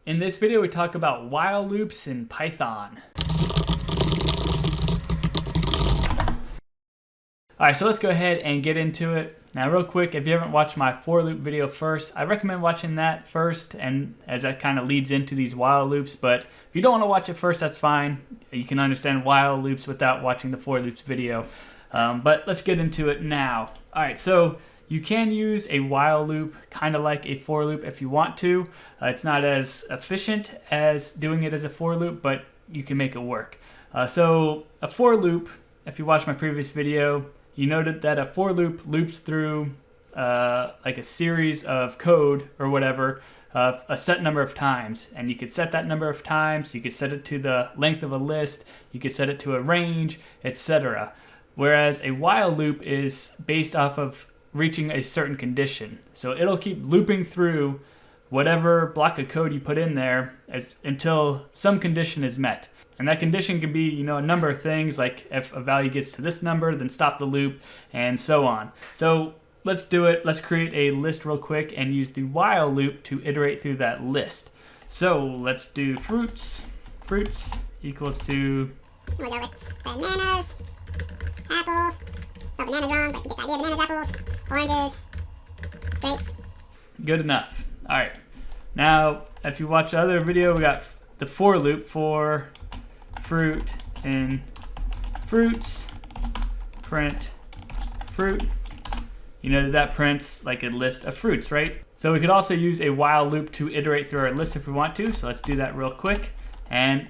In this video, we talk about while loops in Python. Alright, so let's go ahead and get into it. Now real quick, if you haven't watched my for loop video first, I recommend watching that first, and as that kind of leads into these while loops. But if you don't want to watch it first, that's fine. You can understand while loops without watching the for loops video. But let's get into it now. Alright, so you can use a while loop kind of like a for loop if you want to. It's not as efficient as doing it as a for loop, but you can make it work. So a for loop, if you watched my previous video, you noted that a for loop loops through like a series of code or whatever a set number of times, and you could set that number of times. You could set it to the length of a list, you could set it to a range, etc. Whereas a while loop is based off of reaching a certain condition. So it'll keep looping through whatever block of code you put in there until some condition is met. And that condition can be, a number of things, like if a value gets to this number, then stop the loop, and so on. So let's do it. Let's create a list real quick and use the while loop to iterate through that list. So let's do fruits. Fruits equals to... We'll go with bananas, apples. So bananas wrong, but you get the idea. Bananas, apples, oranges, grapes. Good enough. All right. Now, if you watch the other video, we got the for loop for fruit in fruits, print fruit. You know that prints like a list of fruits, right? So we could also use a while loop to iterate through our list if we want to. So let's do that real quick. And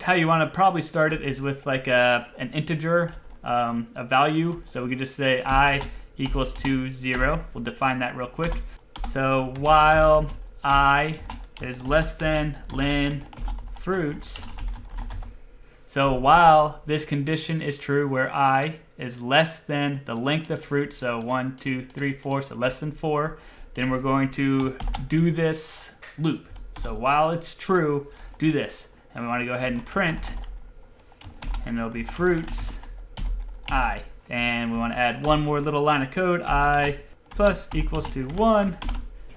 how you want to probably start it is with like an integer, a value. So we could just say I equals to 0. We'll define that real quick. So while I is less than len fruits. So while this condition is true where I is less than the length of fruit, so 1, 2, 3, 4, so less than 4, then we're going to do this loop. So while it's true, do this. And we want to go ahead and print, and it'll be fruits I. And we want to add one more little line of code, I plus equals to 1,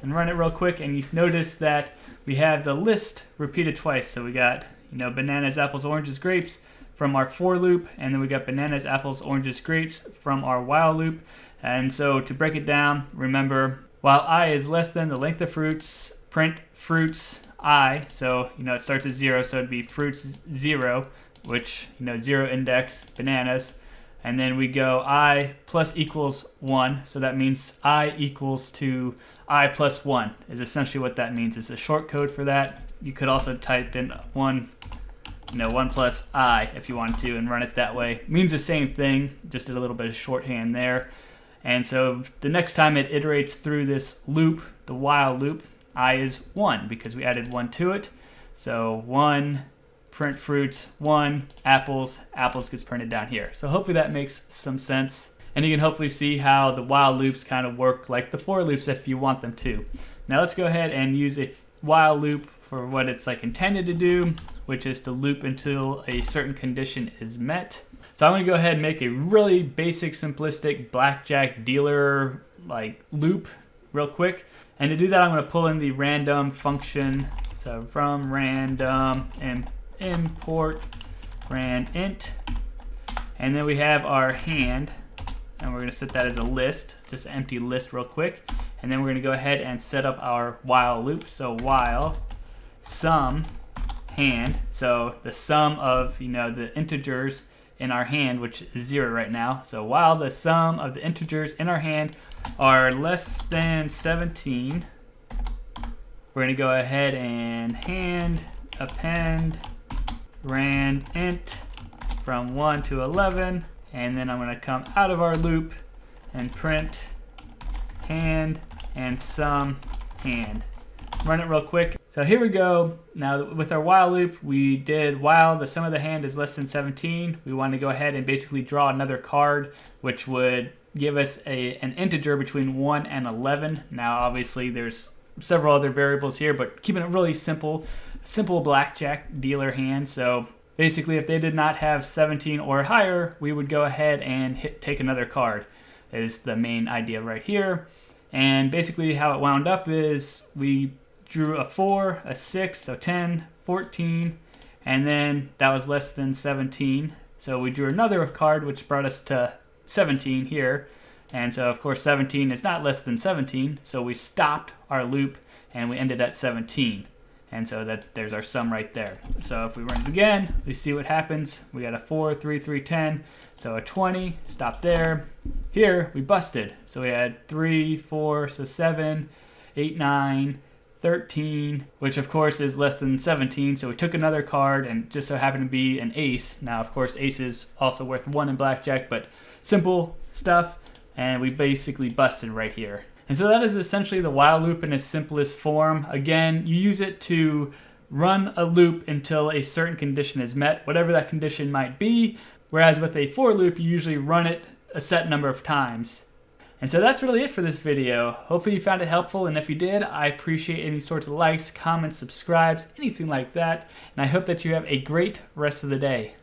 and run it real quick, and you notice that we have the list repeated twice. So we got bananas, apples, oranges, grapes from our for loop, and then we got bananas, apples, oranges, grapes from our while loop. And so to break it down, remember, while I is less than the length of fruits, print fruits I. So it starts at 0, so it'd be fruits 0, which 0 index bananas. And then we go I plus equals 1, so that means I equals to I plus 1 is essentially what that means. It's a short code for that. You could also type in 1 plus I if you wanted to and run it that way. It means the same thing, just a little bit of shorthand there. And so the next time it iterates through this loop, the while loop, I is 1 because we added 1 to it. So 1, print fruits, 1, apples gets printed down here. So hopefully that makes some sense. And you can hopefully see how the while loops kind of work like the for loops if you want them to. Now let's go ahead and use a while loop for what it's intended to do, which is to loop until a certain condition is met. So I'm going to go ahead and make a really basic, simplistic blackjack dealer loop real quick. And to do that, I'm going to pull in the random function. So from random and import randint, and then we have our hand, and we're going to set that as a list, just an empty list real quick. And then we're going to go ahead and set up our while loop. So while sum hand, so the sum of the integers in our hand, which is 0 right now. So while the sum of the integers in our hand are less than 17, we're going to go ahead and hand append randint from 1 to 11, and then I'm going to come out of our loop and print hand and sum hand. Run it real quick. So here we go. Now with our while loop, we did while the sum of the hand is less than 17. We want to go ahead and basically draw another card, which would give us an integer between 1 and 11. Now obviously there's several other variables here, but keeping it really simple blackjack dealer hand. So basically if they did not have 17 or higher, we would go ahead and take another card is the main idea right here. And basically how it wound up is we drew a 4, a 6, so 10, 14, and then that was less than 17. So we drew another card, which brought us to 17 here. And so, of course, 17 is not less than 17, so we stopped our loop and we ended at 17. And so there's our sum right there. So if we run it again, we see what happens. We got a 4, 3, 3, 10. So a 20, stop there. Here, we busted. So we had 3, 4, so 7, 8, 9, 13, which of course is less than 17. So we took another card and just so happened to be an ace. Now, of course, ace is also worth 1 in blackjack, but simple stuff. And we basically busted right here. And so that is essentially the while loop in its simplest form. Again, you use it to run a loop until a certain condition is met, whatever that condition might be. Whereas with a for loop, you usually run it a set number of times. And so that's really it for this video. Hopefully you found it helpful, and if you did, I appreciate any sorts of likes, comments, subscribes, anything like that. And I hope that you have a great rest of the day.